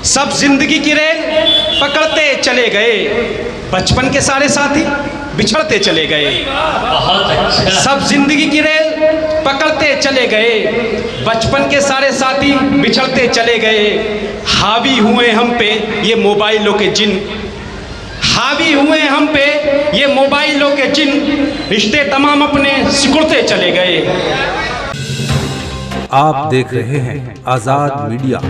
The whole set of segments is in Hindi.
सब जिंदगी की रेल पकड़ते चले गए, बचपन के सारे साथी बिछड़ते चले गए। बहुत अच्छा। सब जिंदगी की रेल पकड़ते चले गए, बचपन के सारे साथी बिछड़ते चले गए। हावी हुए हम पे ये मोबाइलों के जिन, हावी हुए हम पे ये मोबाइलों के जिन, रिश्ते तमाम अपने सिकुड़ते चले गए। आप देख रहे हैं आजाद मीडिया।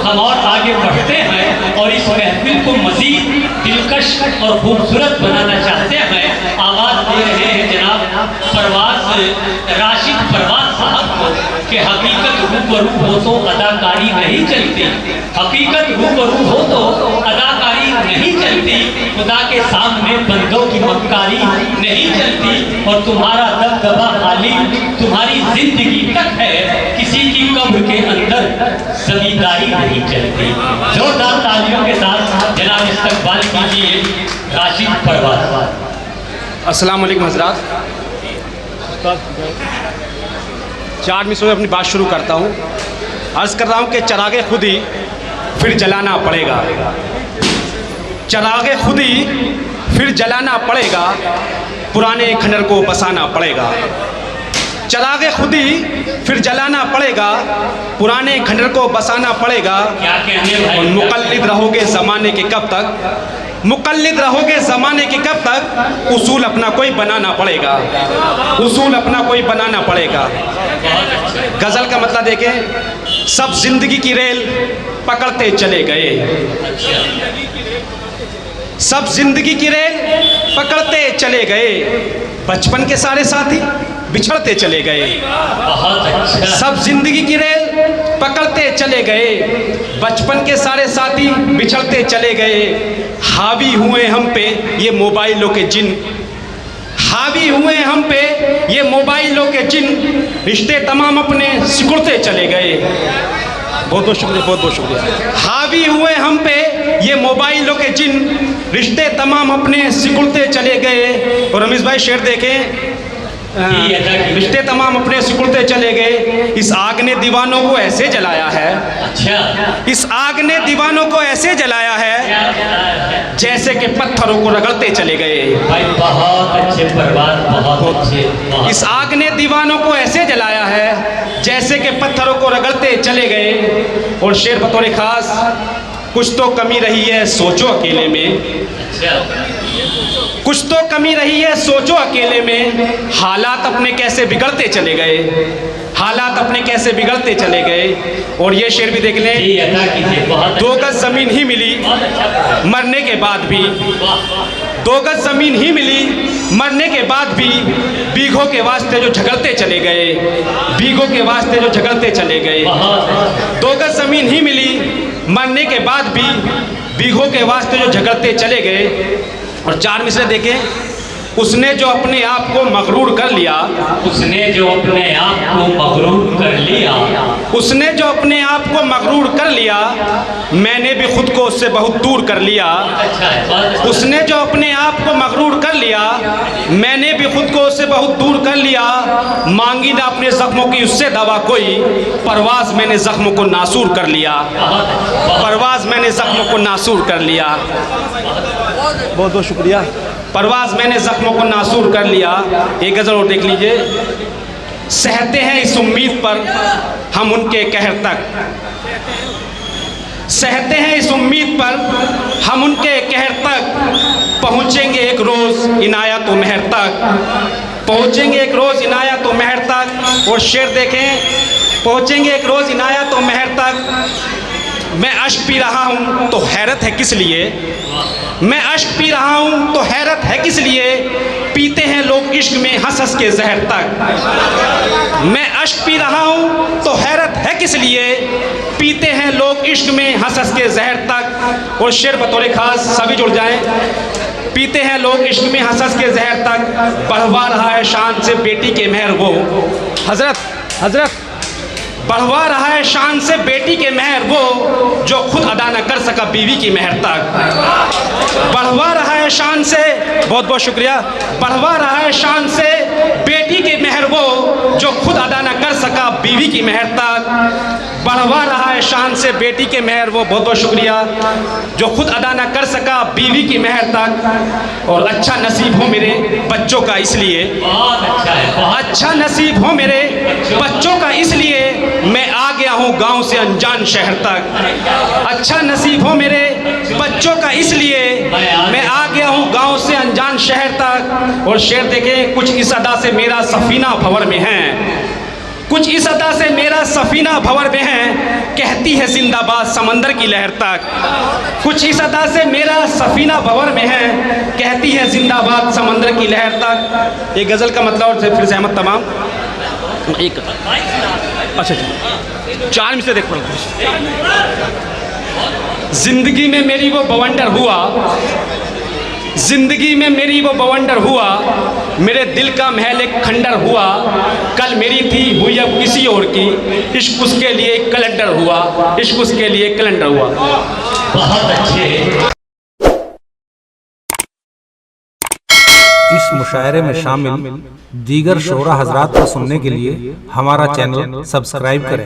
हम और आगे बढ़ते हैं और इस महफिल को मजीद दिलकश और खूबसूरत बनाना चाहते हैं। आवाज दे रहे हैं जनाब राशिद परवाज साहब को कि हकीकत रूबरू हो तो अदाकारी नहीं चलती, हकीकत रूबरू हो तो अदाकारी नहीं चलती, खुदा के सामने बंदों की मक्कारी नहीं चलती, और तुम्हारा दबदबा खाली तुम्हारी जिंदगी तक है, किसी की कब्र के अंदर जमींदारी नहीं चलती। जोरदार तालियों के साथ जनाब इस्तकबाल कीजिए राशिद परवाज। अस्सलाम वालेकुम हज़रात। 4 मिनट में अपनी बात शुरू करता हूँ। अर्ज़ कर रहा हूँ कि चरागे खुद ही फिर जलाना पड़ेगा, चरागे खुद ही फिर जलाना पड़ेगा, पुराने खंडर को बसाना पड़ेगा। चरागे खुद ही फिर जलाना पड़ेगा, पुराने खंडर को बसाना पड़ेगा। क्या कहने भाई? और मुक़ल्लिद रहोगे ज़माने के कब तक, मुक़ल्लिद रहोगे ज़माने के कब तक, उसूल अपना कोई बनाना पड़ेगा, उसूल अपना कोई बनाना पड़ेगा। गज़ल का मतलब देखें, सब जिंदगी की रेल पकड़ते चले गए, सब जिंदगी की रेल पकड़ते चले गए, बचपन के सारे साथी बिछड़ते चले गए। बहुत अच्छा। सब जिंदगी की रेल पकड़ते चले गए, बचपन के सारे साथी बिछड़ते चले गए। हावी हुए हम पे ये मोबाइलों के जिन, हावी हुए हम पे ये मोबाइलों के जिन, रिश्ते तमाम अपने सिकुड़ते चले गए। बहुत बहुत शुक्रिया, बहुत बहुत शुक्रिया। हावी हुए हम पे ये मोबाइलों के जिन, रिश्ते तमाम अपने सिकुड़ते चले गए। और रमेश भाई शेर देखें, रिश्ते तमाम अपने सिकुड़ते चले गए। इस आग ने दीवानों को ऐसे जलाया है, अच्छा, इस आग ने दीवानों को ऐसे जलाया है, जैसे कि पत्थरों को रगड़ते चले गए। भाई बहुत अच्छे परवाज, बहुत अच्छे। इस आग ने दीवानों को ऐसे जलाया है, जैसे कि पत्थरों को रगड़ते चले गए। और शेर बतौर खास, कुछ तो कमी रही है सोचो अकेले में, कुछ तो कमी रही है सोचो अकेले में, हालात अपने कैसे बिगड़ते चले गए, हालात अपने कैसे बिगड़ते चले गए। और ये शेर भी देख लें, 2 गज ज़मीन ही मिली मरने के बाद भी, 2 गज ज़मीन ही मिली मरने के बाद भी, बीघों के वास्ते जो झगड़ते चले गए, बीघों के वास्ते जो झगड़ते चले गए। 2 गज ज़मीन ही मिली मरने के बाद भी, बीघों के वास्ते जो झगड़ते चले गए। और 4 मिसरे देखें, उसने जो अपने आप को मगरूर कर लिया, उसने जो अपने आप को मगरूर कर लिया, उसने जो अपने आप को मगरूर कर लिया, मैंने भी खुद को उससे बहुत दूर कर लिया। उसने जो अपने आप को मगरूर कर लिया, मैंने भी खुद को उससे बहुत दूर कर लिया। मांगी ना अपने जख्मों की उससे दवा कोई, परवाज़ मैंने जख्मों को नासूर कर लिया, परवाज़ मैंने जख्मों को नासूर कर लिया। बहुत बहुत शुक्रिया। परवाज़ मैंने जख्मों को नासूर कर लिया। एक गज़ल और देख लीजिए, सहते हैं इस उम्मीद पर हम उनके कहर तक, सहते हैं इस उम्मीद पर हम उनके कहर तक, पहुँचेंगे एक रोज़ इनायत व मेहर तक, पहुँचेंगे एक रोज़ इनायत व मेहर तक। और शेर देखें, पहुँचेंगे एक रोज़ इनायत व मेहर तक। मैं अश्क पी रहा हूँ तो हैरत है किस लिए, मैं अश्क पी रहा हूँ तो हैरत है किस लिए, पीते हैं लोग इश्क में हंस हंस के जहर तक। मैं अश्क पी रहा हूँ तो हैरत है किस लिए, पीते हैं लोग इश्क में हंस हंस के जहर तक। और शेर बतौर खास सभी जुड़ जाएं, पीते हैं लोग इश्क में हंस हंस के जहर तक, बढ़वा रहा है शान से बेटी के मेहर वो। हजरत हजरत बढ़वा रहा है शान से बेटी के मेहर वो जो खुद अदा न कर सका बीवी की मेहर तक। बढ़वा रहा है शान से, बहुत बहुत शुक्रिया, बढ़वा रहा है शान से बेटी के मेहर वो जो खुद अदा न कर सका बीवी की मेहर तक। बढ़वा रहा है शान से बेटी के मेहर वो, बहुत बहुत शुक्रिया, जो खुद अदा न कर सका बीवी की मेहर तक। और अच्छा नसीब हो मेरे बच्चों का इसलिए, बहुत अच्छा है, बहुत अच्छा नसीब हो मेरे बच्चों का इसलिए मैं आ गया हूँ गांव से अनजान शहर तक। अच्छा नसीब हो मेरे बच्चों का इसलिए मैं आ गया हूँ गांव से अनजान शहर तक। और शेर देखें, कुछ इस अदा से मेरा सफीना भंवर में है, कुछ इस अदा से मेरा सफीना भंवर में है, कहती है जिंदाबाद समंदर की लहर तक। कुछ इस अदा से मेरा सफीना भंवर में है, कहती है जिंदाबाद समंदर की लहर तक। ये गज़ल का मतलब और फिर से अहमद तमाम एक अच्छा 4 में से देख पड़ा। जिंदगी में मेरी वो बवंडर हुआ, जिंदगी में मेरी वो बवंडर हुआ, मेरे दिल का महल एक खंडर हुआ। कल मेरी थी हुई अब किसी और की, इश्क उसके लिए कैलेंडर हुआ, इश्क उसके लिए कैलेंडर हुआ। बहुत अच्छे। इस मुशायरे में शामिल दीगर शोरा हजरात को सुनने के लिए हमारा चैनल सब्सक्राइब करें।